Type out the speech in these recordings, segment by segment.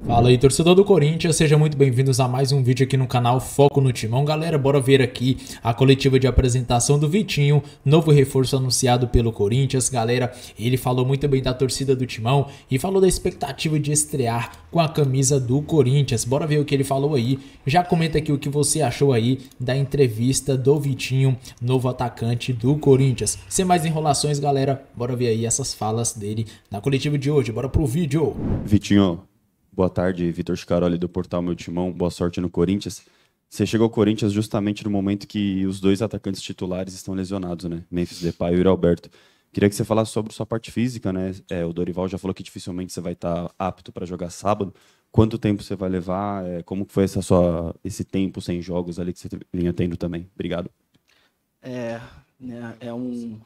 Fala aí, torcedor do Corinthians, sejam muito bem-vindos a mais um vídeo aqui no canal Foco no Timão. Galera, bora ver aqui a coletiva de apresentação do Vitinho, novo reforço anunciado pelo Corinthians. Galera, ele falou muito bem da torcida do Timão e falou da expectativa de estrear com a camisa do Corinthians. Bora ver o que ele falou aí. Já comenta aqui o que você achou aí da entrevista do Vitinho, novo atacante do Corinthians. Sem mais enrolações, galera, bora ver aí essas falas dele na coletiva de hoje. Bora pro vídeo. Vitinho, boa tarde, Vitor Scaroli do Portal Meu Timão, boa sorte no Corinthians. Você chegou ao Corinthians justamente no momento que os dois atacantes titulares estão lesionados, né? Memphis Depay e o Yuri Alberto. Queria que você falasse sobre sua parte física, né? O Dorival já falou que dificilmente você vai estar apto para jogar sábado. Quanto tempo você vai levar? Como que foi esse tempo sem jogos ali que você vinha tendo também? Obrigado. É um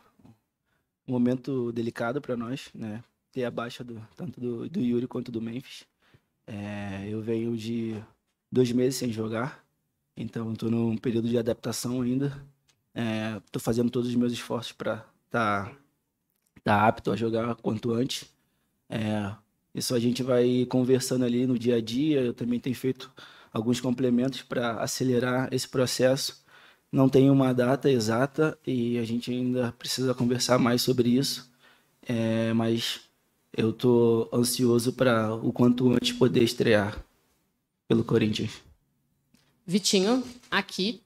momento delicado para nós, né? Ter a baixa tanto do Yuri quanto do Memphis. Eu venho de 2 meses sem jogar, então estou num período de adaptação ainda. Estou fazendo todos os meus esforços para tá apto a jogar quanto antes. Isso a gente vai conversando ali no dia a dia. Eu também tenho feito alguns complementos para acelerar esse processo. Não tem uma data exata e a gente ainda precisa conversar mais sobre isso, mas eu estou ansioso para o quanto antes poder estrear pelo Corinthians. Vitinho, aqui.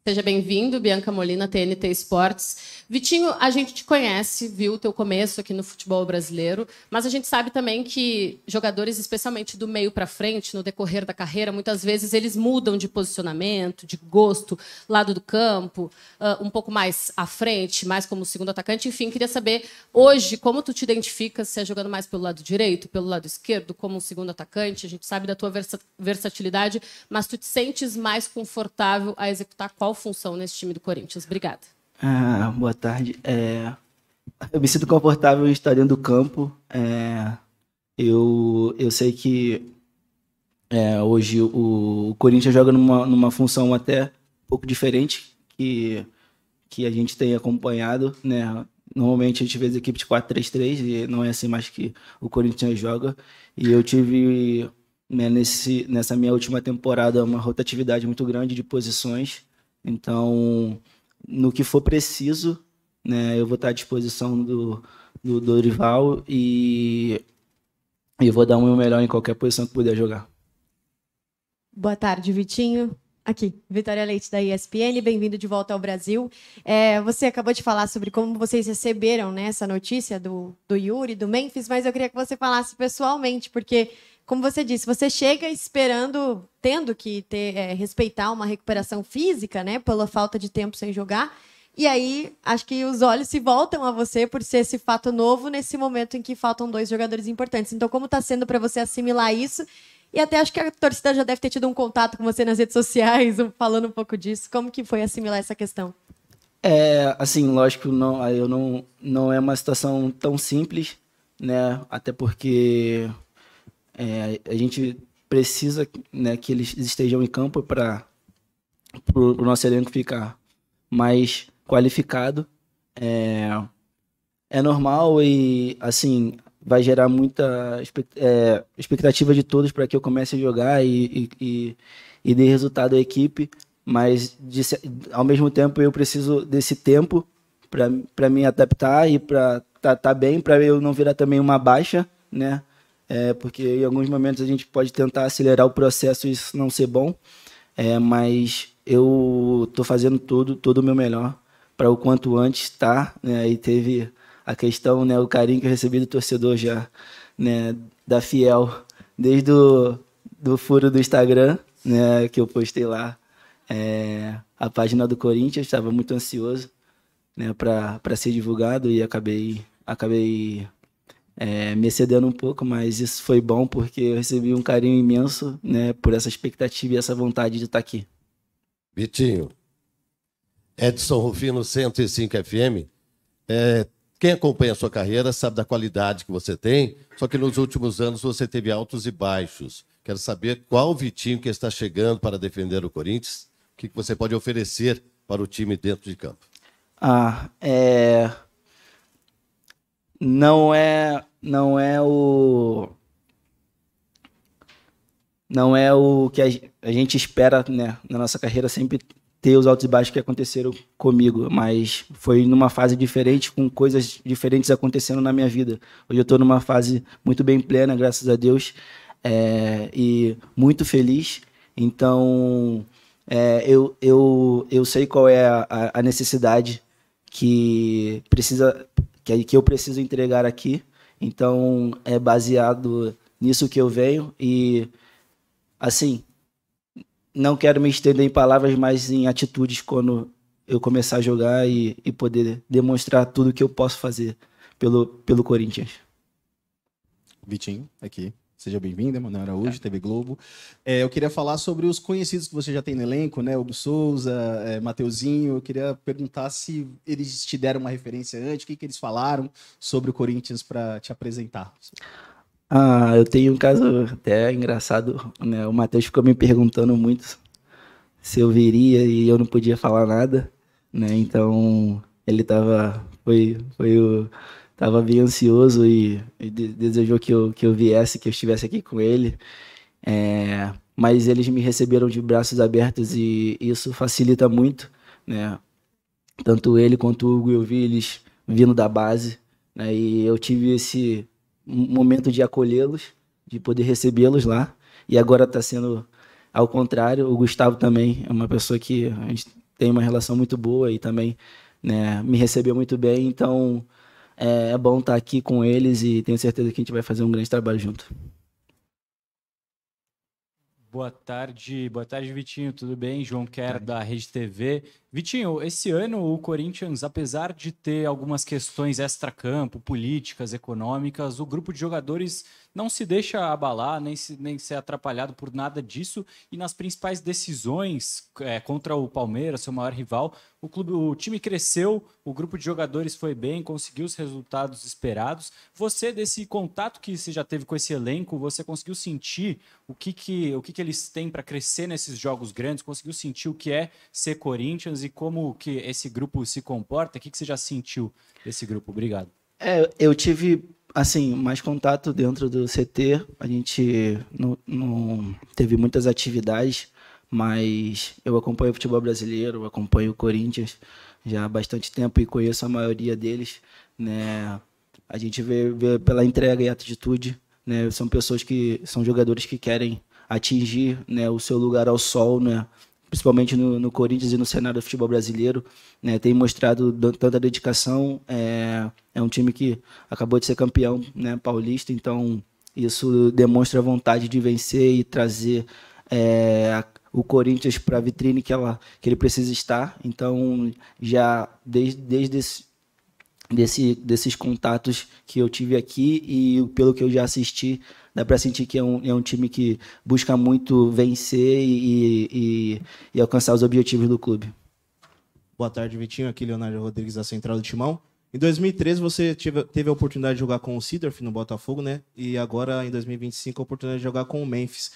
Seja bem-vindo, Bianca Molina, TNT Esportes. Vitinho, a gente te conhece, viu o teu começo aqui no futebol brasileiro, mas a gente sabe também que jogadores, especialmente do meio para frente, no decorrer da carreira, muitas vezes eles mudam de posicionamento, de gosto, lado do campo, um pouco mais à frente, mais como segundo atacante. Enfim, queria saber hoje como tu te identificas, se é jogando mais pelo lado direito, pelo lado esquerdo, como um segundo atacante. A gente sabe da tua versatilidade, mas tu te sentes mais confortável a executar qual função nesse time do Corinthians? Obrigada. Boa tarde. Eu me sinto confortável em estar dentro do campo. Eu sei que hoje o Corinthians joga numa função até um pouco diferente que a gente tem acompanhado, né? Normalmente a gente vê as equipes de 4-3-3 e não é assim mais que o Corinthians joga. E eu tive, né, nessa minha última temporada uma rotatividade muito grande de posições. Então, no que for preciso, né, eu vou estar à disposição do Dorival e eu vou dar o meu melhor em qualquer posição que puder jogar. Boa tarde, Vitinho. Aqui, Vitória Leite, da ESPN, bem-vindo de volta ao Brasil. Você acabou de falar sobre como vocês receberam, né, essa notícia do Yuri, do Memphis, mas eu queria que você falasse pessoalmente, porque, como você disse, você chega esperando, tendo que respeitar uma recuperação física, né, pela falta de tempo sem jogar, e aí acho que os olhos se voltam a você por ser esse fato novo nesse momento em que faltam 2 jogadores importantes. Então, como está sendo para você assimilar isso? E até acho que a torcida já deve ter tido um contato com você nas redes sociais, falando um pouco disso. Como que foi assimilar essa questão? Assim, lógico, não é uma situação tão simples, né? Até porque a gente precisa, né, que eles estejam em campo para o nosso elenco ficar mais qualificado. É normal e, assim, vai gerar muita expectativa de todos para que eu comece a jogar e dê resultado à equipe, mas ao mesmo tempo eu preciso desse tempo para me adaptar e para tá bem, para eu não virar também uma baixa, né? Porque em alguns momentos a gente pode tentar acelerar o processo e isso não ser bom, mas eu estou fazendo todo o meu melhor para o quanto antes estar, né? E teve a questão, né, o carinho que eu recebi do torcedor já, né, da Fiel, desde do furo do Instagram, né, que eu postei lá, a página do Corinthians. Estava muito ansioso, né, para ser divulgado e acabei me excedendo um pouco, mas isso foi bom porque eu recebi um carinho imenso, né, por essa expectativa e essa vontade de estar aqui. Vitinho, Edson Rufino, 105 FM. Quem acompanha a sua carreira sabe da qualidade que você tem, só que nos últimos anos você teve altos e baixos. Quero saber qual o Vitinho que está chegando para defender o Corinthians, o que você pode oferecer para o time dentro de campo. Não é não é o que a gente espera, né, na nossa carreira, sempre ter os altos e baixos que aconteceram comigo, mas foi numa fase diferente, com coisas diferentes acontecendo na minha vida. Hoje eu estou numa fase muito bem plena, graças a Deus, e muito feliz. Então, eu sei qual é a necessidade que eu preciso entregar aqui. Então, é baseado nisso que eu venho e, assim, não quero me estender em palavras, mas em atitudes quando eu começar a jogar e poder demonstrar tudo que eu posso fazer pelo Corinthians. Vitinho, aqui. Seja bem-vindo, Emanuel Araújo, TV Globo. Eu queria falar sobre os conhecidos que você já tem no elenco, né? Hugo Souza, Mateuzinho. Eu queria perguntar se eles te deram uma referência antes, o que eles falaram sobre o Corinthians para te apresentar. Eu tenho um caso até engraçado, né? O Matheus ficou me perguntando muito se eu viria e eu não podia falar nada, né? Então ele tava bem ansioso e desejou que eu viesse, que eu estivesse aqui com ele. Mas eles me receberam de braços abertos e isso facilita muito, né? Tanto ele quanto o Hugo, eu vi eles vindo da base, né? E eu tive esse momento de acolhê-los, de poder recebê-los lá. E agora está sendo ao contrário. O Gustavo também é uma pessoa que a gente tem uma relação muito boa e também, né, me recebeu muito bem. Então é bom estar aqui com eles e tenho certeza que a gente vai fazer um grande trabalho junto. Boa tarde, Vitinho, tudo bem? João Quer, da Rede TV. Vitinho, esse ano o Corinthians, apesar de ter algumas questões extracampo, políticas, econômicas, o grupo de jogadores não se deixa abalar, nem ser atrapalhado por nada disso, e nas principais decisões contra o Palmeiras, seu maior rival, o time cresceu, o grupo de jogadores foi bem, conseguiu os resultados esperados. Você, desse contato que você já teve com esse elenco, você conseguiu sentir o que eles têm para crescer nesses jogos grandes, conseguiu sentir o que é ser Corinthians e como que esse grupo se comporta? O que você já sentiu desse grupo? Obrigado. Eu tive, assim, mais contato dentro do CT. A gente não teve muitas atividades, mas eu acompanho o futebol brasileiro, eu acompanho o Corinthians já há bastante tempo e conheço a maioria deles, né? A gente vê pela entrega e atitude, né? São pessoas são jogadores que querem atingir, né, o seu lugar ao sol, né? Principalmente no Corinthians e no cenário do futebol brasileiro, né? Tem mostrado tanta dedicação. É um time que acabou de ser campeão, né, paulista, então isso demonstra a vontade de vencer e trazer o Corinthians para a vitrine que ele precisa estar. Então, já desde desses contatos que eu tive aqui e pelo que eu já assisti, dá para sentir que é um time que busca muito vencer e alcançar os objetivos do clube. Boa tarde, Vitinho. Aqui Leonardo Rodrigues, da Central do Timão. Em 2013, você teve a oportunidade de jogar com o Seedorf no Botafogo, né? E agora, em 2025, a oportunidade de jogar com o Memphis.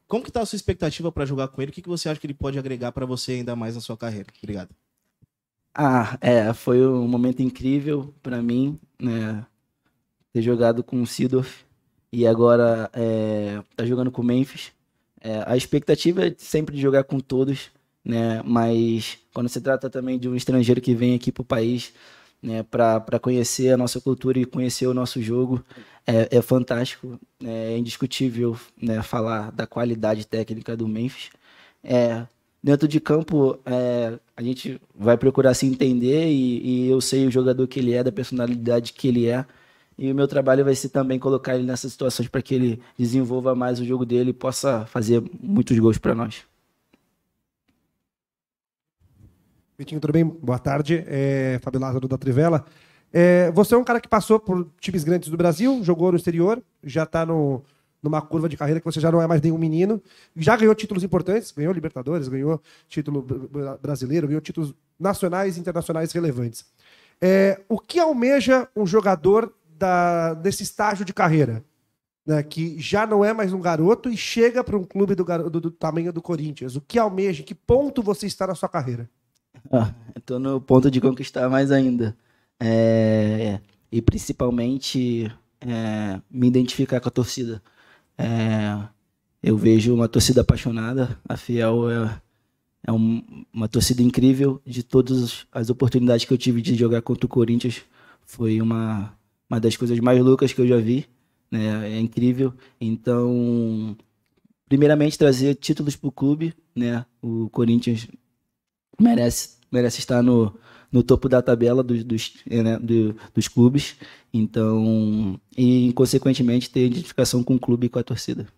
Como que está a sua expectativa para jogar com ele? O que você acha que ele pode agregar para você ainda mais na sua carreira? Obrigado. Foi um momento incrível para mim, né? Ter jogado com o Seedorf e agora tá jogando com o Memphis. A expectativa é sempre de jogar com todos, né? Mas quando se trata também de um estrangeiro que vem aqui para o país, né, para conhecer a nossa cultura e conhecer o nosso jogo, é fantástico, é indiscutível, né, falar da qualidade técnica do Memphis. Dentro de campo, a gente vai procurar se entender e eu sei o jogador que ele é, da personalidade que ele é. E o meu trabalho vai ser também colocar ele nessas situações para que ele desenvolva mais o jogo dele e possa fazer muitos gols para nós. Vitinho, tudo bem? Boa tarde. Fábio Lázaro, da Trivela. Você é um cara que passou por times grandes do Brasil, jogou no exterior, já está numa curva de carreira que você já não é mais nenhum menino, já ganhou títulos importantes, ganhou Libertadores, ganhou título brasileiro, ganhou títulos nacionais e internacionais relevantes. O que almeja um jogador desse estágio de carreira, né, que já não é mais um garoto e chega para um clube do tamanho do Corinthians? O que almeja? Em que ponto você está na sua carreira? Estou no ponto de conquistar mais ainda. E principalmente me identificar com a torcida. eu vejo uma torcida apaixonada. A Fiel é uma torcida incrível. De todas as oportunidades que eu tive de jogar contra o Corinthians, foi uma das coisas mais loucas que eu já vi, né? É incrível. Então, primeiramente, trazer títulos para o clube, né? O Corinthians merece estar no topo da tabela dos clubes. Então, e, consequentemente, ter identificação com o clube e com a torcida.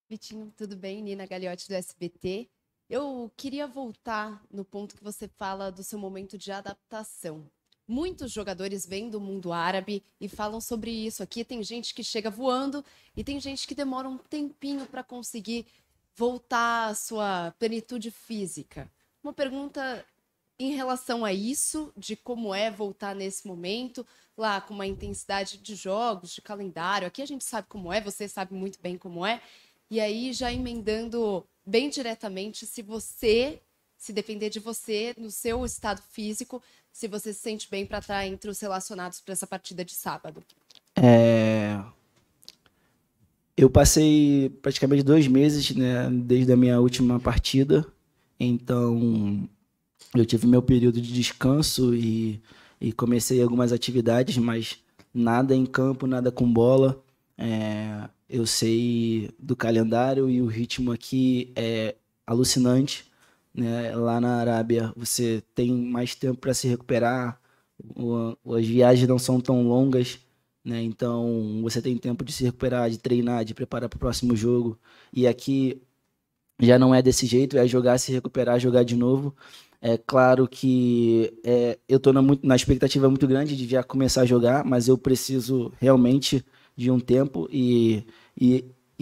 Vitinho, tudo bem? Nina Gagliotti, do SBT. Eu queria voltar no ponto que você fala do seu momento de adaptação. Muitos jogadores vêm do mundo árabe e falam sobre isso. Aqui tem gente que chega voando e tem gente que demora um tempinho para conseguir voltar à sua plenitude física. Uma pergunta em relação a isso, de como é voltar nesse momento, lá com uma intensidade de jogos, de calendário. Aqui a gente sabe como é, você sabe muito bem como é. E aí, já emendando bem diretamente, se depender de você, no seu estado físico, se você se sente bem para estar entre os relacionados para essa partida de sábado. Eu passei praticamente 2 meses, né, desde a minha última partida. Então, eu tive meu período de descanso e comecei algumas atividades, mas nada em campo, nada com bola. Eu sei do calendário e o ritmo aqui é alucinante, né? Lá na Arábia você tem mais tempo para se recuperar, as viagens não são tão longas, né? Então você tem tempo de se recuperar, de treinar, de preparar para o próximo jogo. E aqui já não é desse jeito, é jogar, se recuperar, jogar de novo. É claro que eu estou na expectativa muito grande de já começar a jogar, mas eu preciso realmente de um tempo e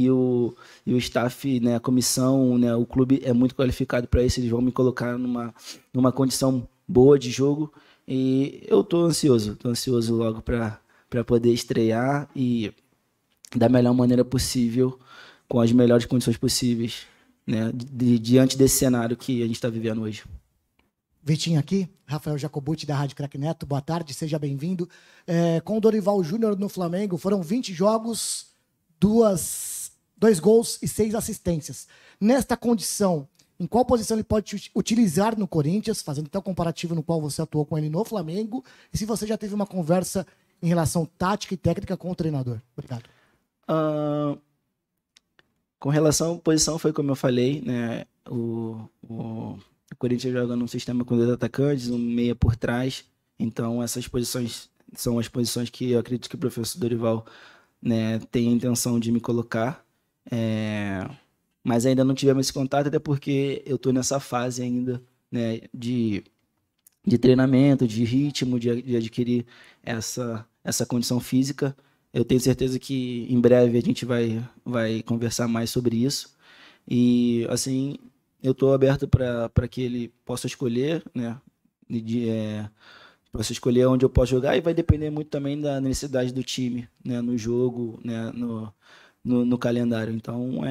o staff, né, a comissão, né, o clube é muito qualificado para isso. Eles vão me colocar numa condição boa de jogo e eu estou ansioso logo para poder estrear e da melhor maneira possível, com as melhores condições possíveis, né, diante desse cenário que a gente está vivendo hoje. Vitinho aqui, Rafael Jacobucci da Rádio Crack Neto, boa tarde, seja bem-vindo. Com o Dorival Júnior no Flamengo, foram 20 jogos, 2 gols e 6 assistências. Nesta condição, em qual posição ele pode utilizar no Corinthians, fazendo até o comparativo no qual você atuou com ele no Flamengo, e se você já teve uma conversa em relação tática e técnica com o treinador? Obrigado. Com relação à posição, foi como eu falei, né? O Corinthians joga num sistema com 2 atacantes, um meia por trás. Então, essas posições são as posições que eu acredito que o professor Dorival, né, tem a intenção de me colocar. Mas ainda não tivemos esse contato, até porque eu estou nessa fase ainda, né, de treinamento, de ritmo, de adquirir essa condição física. Eu tenho certeza que em breve a gente vai conversar mais sobre isso. E, assim, eu estou aberto para que ele possa escolher, né? Possa escolher onde eu posso jogar, e vai depender muito também da necessidade do time, né? No jogo, né? No calendário. Então,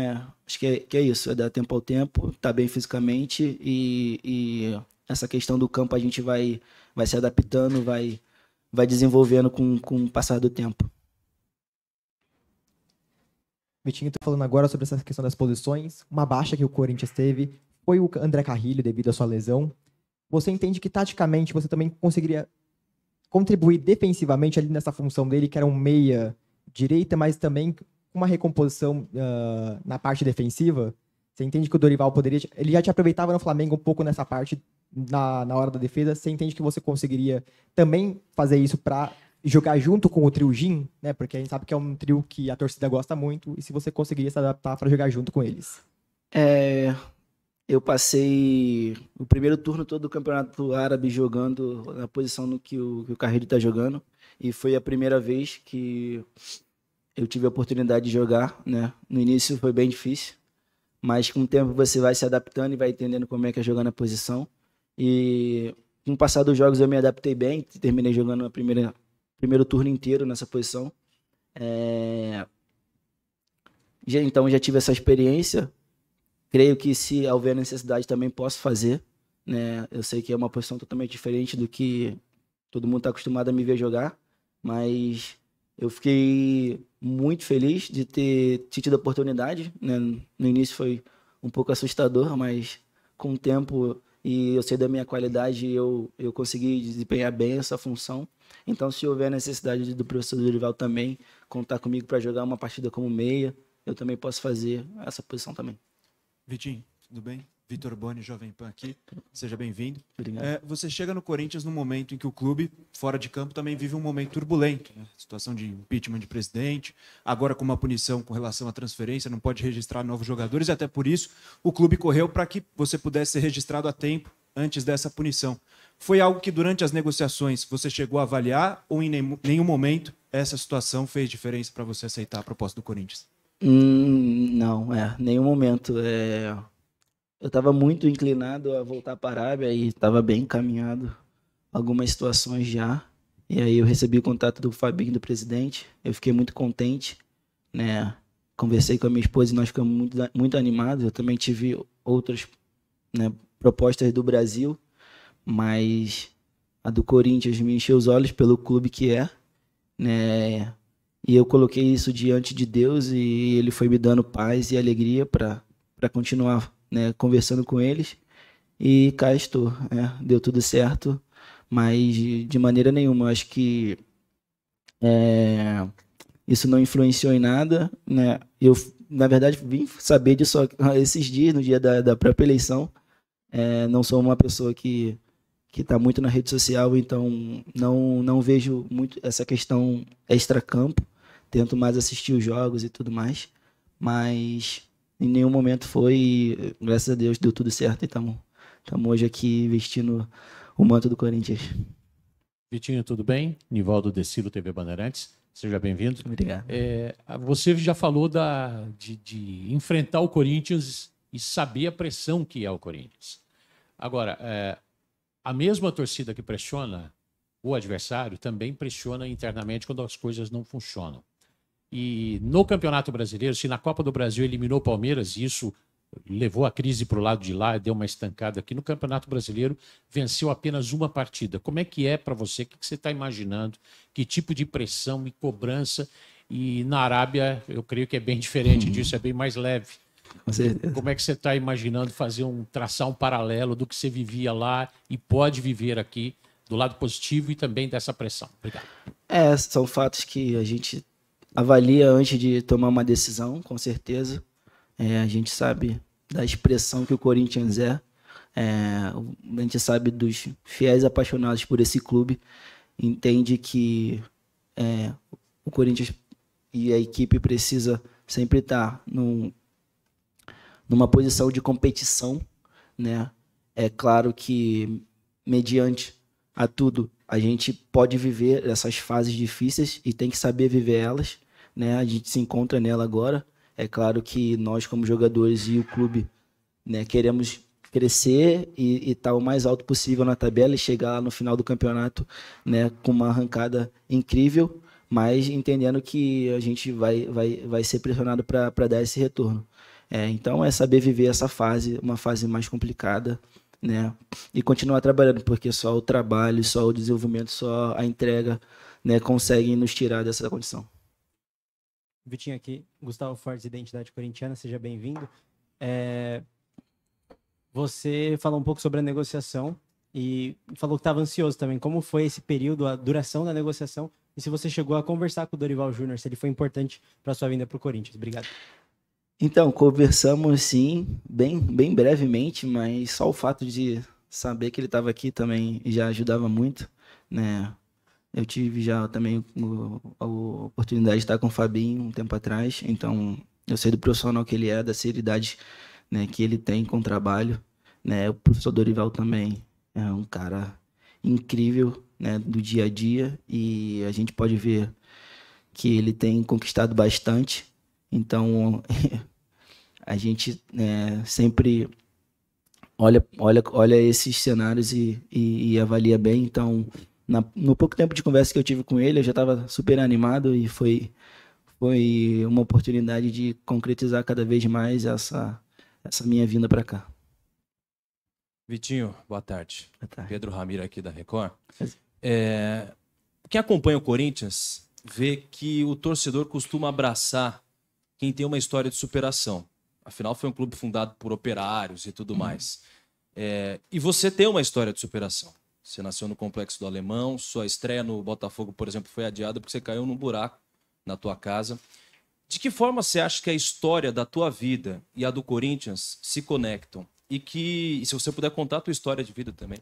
acho que é isso, é dar tempo ao tempo, estar bem fisicamente e essa questão do campo a gente vai se adaptando, vai desenvolvendo com o passar do tempo. Vitinho, tô falando agora sobre essa questão das posições. Uma baixa que o Corinthians teve foi o André Carrilho, devido à sua lesão. Você entende que, taticamente, você também conseguiria contribuir defensivamente ali nessa função dele, que era um meia direita, mas também com uma recomposição na parte defensiva? Você entende que o Dorival poderia... Ele já te aproveitava no Flamengo um pouco nessa parte, na hora da defesa. Você entende que você conseguiria também fazer isso para jogar junto com o trio Gin, né? Porque a gente sabe que é um trio que a torcida gosta muito, e se você conseguiria se adaptar para jogar junto com eles. Eu passei o primeiro turno todo do Campeonato Árabe jogando na posição no que o Carrilho está jogando, e foi a primeira vez que eu tive a oportunidade de jogar, né? No início foi bem difícil, mas com o tempo você vai se adaptando e vai entendendo como é que é jogar na posição, e com o passar dos jogos eu me adaptei bem, terminei jogando primeiro turno inteiro nessa posição. Então já tive essa experiência. Creio que, se houver necessidade, também posso fazer, né? Eu sei que é uma posição totalmente diferente do que todo mundo está acostumado a me ver jogar, mas eu fiquei muito feliz de ter tido a oportunidade, né? No início foi um pouco assustador, mas com o tempo e eu sei da minha qualidade, eu consegui desempenhar bem essa função. Então, se houver necessidade do professor Dorival também contar comigo para jogar uma partida como meia, eu também posso fazer essa posição também. Vitinho, tudo bem? Vitor Boni, Jovem Pan aqui. Seja bem-vindo. Obrigado. Você chega no Corinthians num momento em que o clube, fora de campo, também vive um momento turbulento, né? Situação de impeachment de presidente, agora com uma punição com relação à transferência, não pode registrar novos jogadores, e até por isso o clube correu para que você pudesse ser registrado a tempo antes dessa punição. Foi algo que durante as negociações você chegou a avaliar ou em nenhum momento essa situação fez diferença para você aceitar a proposta do Corinthians? Não, nenhum momento. Eu estava muito inclinado a voltar para a Arábia e estava bem encaminhado algumas situações já. E aí eu recebi o contato do Fabinho, do presidente. Eu fiquei muito contente, né? Conversei com a minha esposa e nós ficamos muito animados. Eu também tive outras, né, propostas do Brasil, mas a do Corinthians me encheu os olhos pelo clube que é, né? E eu coloquei isso diante de Deus e ele foi me dando paz e alegria para continuar, né, conversando com eles. E cá estou, né? Deu tudo certo, mas de maneira nenhuma. Eu acho que isso não influenciou em nada, né? Eu, na verdade, vim saber disso esses dias, no dia da própria eleição. Não sou uma pessoa que está muito na rede social, então não vejo muito essa questão extra-campo. Tento mais assistir os jogos e tudo mais, mas em nenhum momento foi, e, graças a Deus, deu tudo certo e estamos hoje aqui vestindo o manto do Corinthians. Vitinho, tudo bem? Nivaldo Decilo, TV Bandeirantes. Seja bem-vindo. Obrigado. Você já falou de enfrentar o Corinthians e saber a pressão que é o Corinthians. Agora, a mesma torcida que pressiona o adversário também pressiona internamente quando as coisas não funcionam. E no Campeonato Brasileiro, se na Copa do Brasil eliminou o Palmeiras, e isso levou a crise para o lado de lá, deu uma estancada aqui, no Campeonato Brasileiro venceu apenas uma partida. Como é que é para você? O que você está imaginando? Que tipo de pressão e cobrança? E na Arábia, eu creio que é bem diferente disso, é bem mais leve. Com certeza. Como é que você está imaginando traçar um paralelo do que você vivia lá e pode viver aqui, do lado positivo e também dessa pressão? Obrigado. São fatos que a gente avalia antes de tomar uma decisão, com certeza. A gente sabe da expressão que o Corinthians é. A gente sabe dos fiéis apaixonados por esse clube. Entende que o Corinthians e a equipe precisa sempre estar numa posição de competição, né? É claro que, mediante a tudo, a gente pode viver essas fases difíceis e tem que saber viver elas, né? A gente se encontra nela agora. É claro que nós, como jogadores e o clube, né, queremos crescer e estar o mais alto possível na tabela e chegar lá no final do campeonato, né, com uma arrancada incrível, mas entendendo que a gente vai ser pressionado para dar esse retorno. Então é saber viver essa fase, uma fase mais complicada, né, e continuar trabalhando, porque só o trabalho, só o desenvolvimento, só a entrega, né, conseguem nos tirar dessa condição. Vitinho aqui, Gustavo Fortes, Identidade Corintiana, seja bem-vindo. Você falou um pouco sobre a negociação e falou que estava ansioso também. Como foi esse período, a duração da negociação e se você chegou a conversar com o Dorival Júnior, se ele foi importante para a sua vinda para o Corinthians. Obrigado. Então, conversamos sim, bem brevemente, mas só o fato de saber que ele estava aqui também já ajudava muito, né? Eu tive já também a oportunidade de estar com o Fabinho um tempo atrás, então eu sei do profissional que ele é, da seriedade, né, que ele tem com o trabalho, né? O professor Dorival também é um cara incrível, né, do dia a dia, e a gente pode ver que ele tem conquistado bastante, então a gente sempre olha esses cenários e avalia bem. Então, no pouco tempo de conversa que eu tive com ele, eu já estava super animado e foi uma oportunidade de concretizar cada vez mais essa minha vinda para cá. Vitinho, boa tarde. Boa tarde. Pedro Ramiro aqui da Record. Quem acompanha o Corinthians ver que o torcedor costuma abraçar quem tem uma história de superação. Afinal, foi um clube fundado por operários e tudo mais. E você tem uma história de superação. Você nasceu no Complexo do Alemão, sua estreia no Botafogo, por exemplo, foi adiada porque você caiu num buraco na tua casa. De que forma você acha que a história da tua vida e a do Corinthians se conectam? E se você puder contar a tua história de vida também.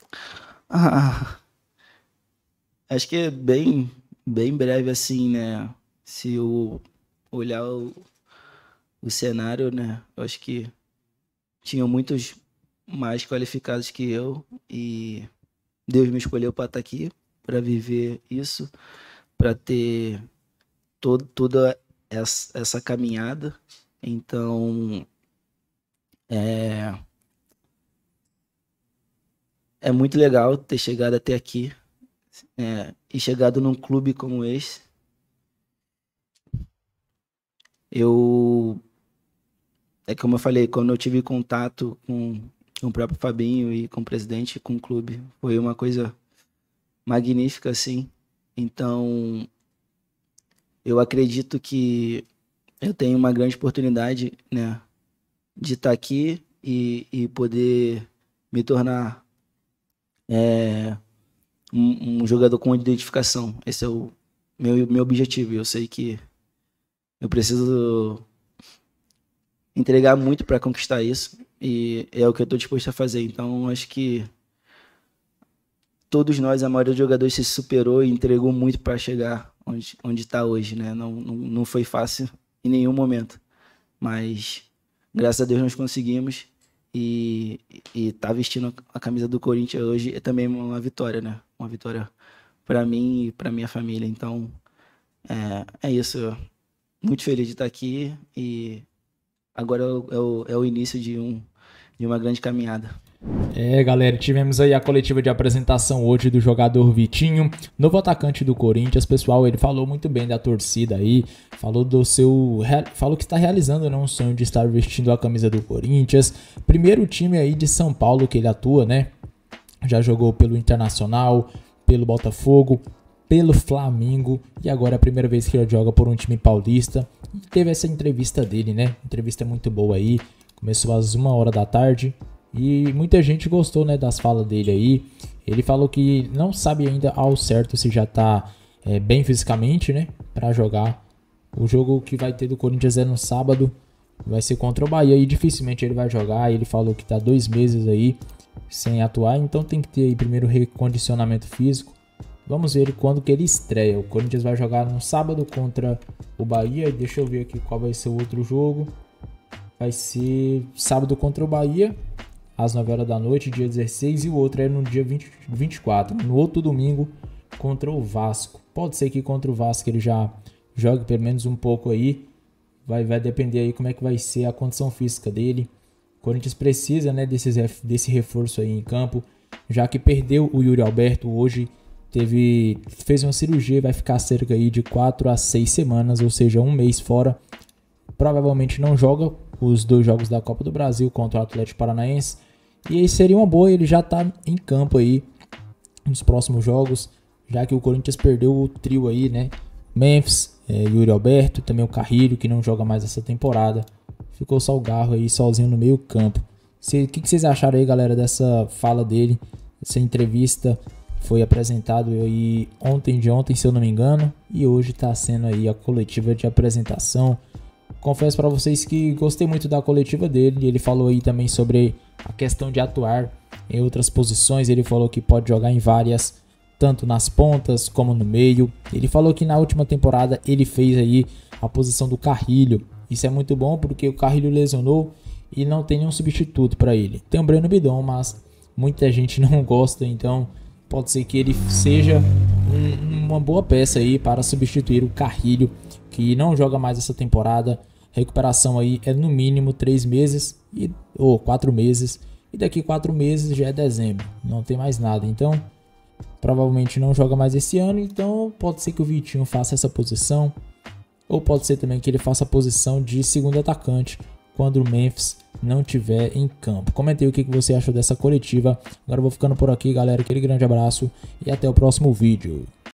Acho que é bem breve assim, né? Se eu olhar o cenário, né? Eu acho que tinham muitos mais qualificados que eu e Deus me escolheu para estar aqui, para viver isso, para ter toda essa caminhada. Então, é muito legal ter chegado até aqui e chegado num clube como esse. Como eu falei, quando eu tive contato com o próprio Fabinho e com o presidente, com o clube, foi uma coisa magnífica, assim. Então, eu acredito que eu tenho uma grande oportunidade, né, de estar aqui e poder me tornar um jogador com identificação. Esse é o meu objetivo. Eu sei que eu preciso entregar muito para conquistar isso e é o que eu estou disposto a fazer. Então, acho que todos nós, a maioria dos jogadores se superou e entregou muito para chegar onde está hoje, né? Não foi fácil em nenhum momento, mas graças a Deus nós conseguimos e tá vestindo a camisa do Corinthians hoje é também uma vitória, né? Uma vitória para mim e para minha família. Então, é isso. Muito feliz de estar aqui e agora é o início de uma grande caminhada. Galera, tivemos aí a coletiva de apresentação hoje do jogador Vitinho, novo atacante do Corinthians. Pessoal, ele falou muito bem da torcida aí, falou que está realizando, né, um sonho de estar vestindo a camisa do Corinthians. Primeiro time aí de São Paulo que ele atua, né? Já jogou pelo Internacional, pelo Botafogo, pelo Flamengo e agora é a primeira vez que ele joga por um time paulista. E teve essa entrevista dele, né? Entrevista muito boa aí. Começou às 1h da tarde e muita gente gostou, né, das falas dele aí. Ele falou que não sabe ainda ao certo se já tá bem fisicamente, né, para jogar. O jogo que vai ter do Corinthians é no sábado, vai ser contra o Bahia e dificilmente ele vai jogar. Ele falou que tá 2 meses aí sem atuar, então tem que ter aí primeiro recondicionamento físico. Vamos ver quando que ele estreia. O Corinthians vai jogar no sábado contra o Bahia. Deixa eu ver aqui qual vai ser o outro jogo. Vai ser sábado contra o Bahia, às 9h da noite, dia 16. E o outro é no dia 24, no outro domingo, contra o Vasco. Pode ser que contra o Vasco ele já jogue pelo menos um pouco aí. Vai depender aí como é que vai ser a condição física dele. O Corinthians precisa, né, desse reforço aí em campo, já que perdeu o Yuri Alberto hoje. Fez uma cirurgia e vai ficar cerca aí de 4 a 6 semanas, ou seja, 1 mês fora. Provavelmente não joga os 2 jogos da Copa do Brasil contra o Atlético Paranaense. E aí seria uma boa ele já estar em campo aí nos próximos jogos, já que o Corinthians perdeu o trio aí, né? Memphis, Yuri Alberto, também o Carrilho, que não joga mais essa temporada. Ficou só o Garro aí sozinho no meio campo. O que vocês acharam aí, galera, dessa fala dele, essa entrevista? Foi apresentado aí ontem, se eu não me engano, e hoje está sendo aí a coletiva de apresentação. Confesso para vocês que gostei muito da coletiva dele. Ele falou aí também sobre a questão de atuar em outras posições. Ele falou que pode jogar em várias, tanto nas pontas como no meio. Ele falou que na última temporada ele fez aí a posição do Carrilho. Isso é muito bom porque o Carrilho lesionou e não tem nenhum substituto para ele. Tem o Breno Bidon, mas muita gente não gosta, então pode ser que ele seja uma boa peça aí para substituir o Carrilho, que não joga mais essa temporada. Recuperação aí é no mínimo 3 meses ou 4 meses. E daqui 4 meses já é dezembro. Não tem mais nada. Então, provavelmente não joga mais esse ano. Então, pode ser que o Vitinho faça essa posição. Ou pode ser também que ele faça a posição de segundo atacante quando o Memphis não estiver em campo. Comente aí o que você achou dessa coletiva. Agora eu vou ficando por aqui, galera. Aquele grande abraço e até o próximo vídeo.